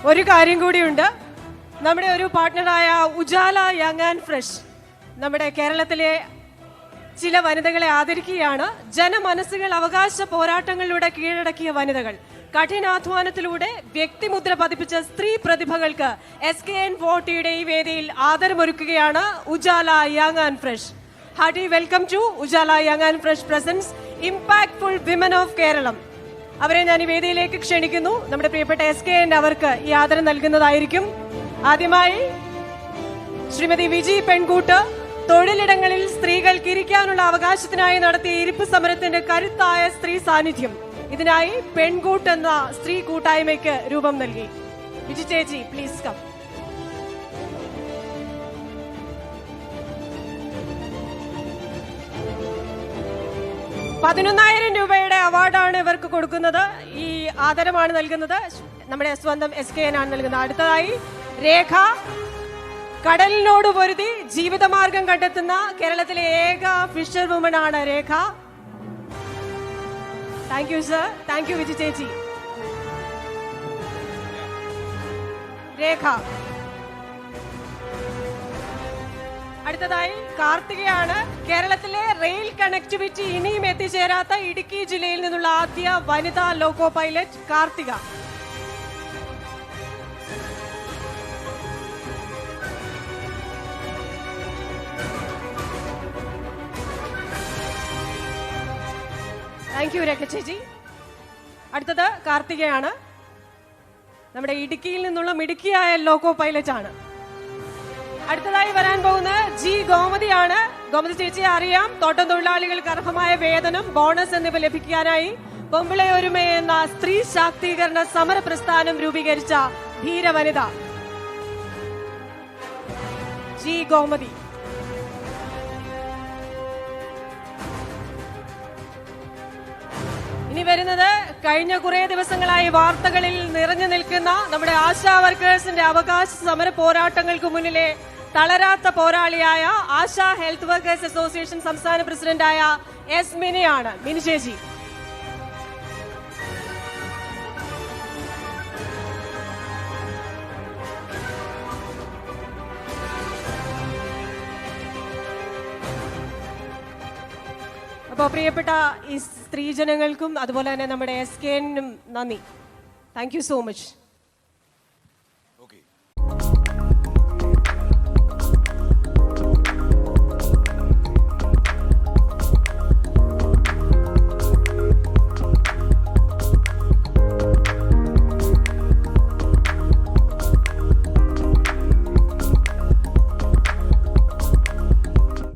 ഒരു കാര്യം കൂടിയുണ്ട്. നമ്മുടെ ഒരു പാർട്ട്ണറായ ഉജാല യങ് ആൻഡ് ഫ്രഷ് നമ്മുടെ കേരളത്തിലെ ചില വനിതകളെ ആദരിക്കുകയാണ്. ജനമനസ്സുകൾ അവകാശ പോരാട്ടങ്ങളിലൂടെ കീഴടക്കിയ വനിതകൾ, കഠിനാധ്വാനത്തിലൂടെ വ്യക്തിമുദ്ര പതിപ്പിച്ച സ്ത്രീ പ്രതിഭകൾക്ക് SKN40 ഈ വേദിയിൽ ആദരമൊരുക്കുകയാണ് Ujala young and fresh. Hearty welcome to Ujala young and fresh presence impactful women of Keralam. അവരെ ഞാൻ ഈ വേദിയിലേക്ക് ക്ഷണിക്കുന്നു. നമ്മുടെ പ്രിയപ്പെട്ട SKN അവർക്ക് ഈ ആദരം നൽകുന്നതായിരിക്കും. ആദ്യമായി ശ്രീമതി വിജി പെൺകൂട്ട് തൊഴിലിടങ്ങളിൽ സ്ത്രീകൾക്ക് ഇരിക്കാനുള്ള അവകാശത്തിനായി നടത്തിയ ഇരിപ്പ് സമരത്തിന്റെ കരുത്തായ സ്ത്രീ സാന്നിധ്യം. ഇതിനായി പെൺകൂട്ട് എന്ന സ്ത്രീ കൂട്ടായ്മയ്ക്ക് രൂപം നൽകി. വിജി ചേച്ചി പ്ലീസ് കം. ₹11,000 അവാർഡാണ് ഇവർക്ക് കൊടുക്കുന്നത്. ഈ ആദരമാണ് നൽകുന്നത്. നമ്മുടെ സ്വന്തം SKN ആണ് നൽകുന്നത്. അടുത്തതായി രേഖ, കടലിനോട് പൊരുതി ജീവിതമാർഗം കണ്ടെത്തുന്ന കേരളത്തിലെ ഏക ഫിഷർ വുമൺ ആണ് Rekha. Thank you sir. Thank you Viji ചേച്ചി. രേഖ. അടുത്തതായി കാർത്തികയാണ്. കേരളത്തിലെ റെയിൽ കണക്ടിവിറ്റി ഇനിയും എത്തിച്ചേരാത്ത ഇടുക്കി ജില്ലയിൽ നിന്നുള്ള ആദ്യ വനിതാ loco pilot Karthika. Thank you Rekha ചേച്ചി. അടുത്തത് കാർത്തികയാണ്. നമ്മുടെ ഇടുക്കിയിൽ നിന്നുള്ള മിടുക്കിയായ ലോക്കോ പൈലറ്റ് ആണ്. അടുത്തതായി വരാൻ പോകുന്ന ജി ഗോമതിയാണ്. ഗോമതി ചേച്ചിയെ അറിയാം. തോട്ടം തൊഴിലാളികൾക്ക് അർഹമായ വേതനം, ബോണസ് എന്നിവ ലഭിക്കാനായി പൊമ്പിള ഒരുമ എന്ന സ്ത്രീ ശാക്തീകരണ സമര പ്രസ്ഥാനം രൂപീകരിച്ച ധീര വനിത ജി ഗോമതി. ഇനി വരുന്നത് കഴിഞ്ഞ കുറെ ദിവസങ്ങളായി വാർത്തകളിൽ നിറഞ്ഞു നിൽക്കുന്ന നമ്മുടെ ആശാ വർക്കേഴ്സിന്റെ അവകാശ സമര പോരാട്ടങ്ങൾക്ക് മുന്നിലെ തളരാത്ത പോരാളിയായ ആശാ ഹെൽത്ത് വർക്കേഴ്സ് അസോസിയേഷൻ സംസ്ഥാന പ്രസിഡന്റായ എസ് മിനിയാണ്. മിനി ചേച്ചി. അപ്പോൾ പ്രിയപ്പെട്ട ഈ സ്ത്രീജനങ്ങൾക്കും അതുപോലെ തന്നെ നമ്മുടെ SKNനും നന്ദി. Thank you so much.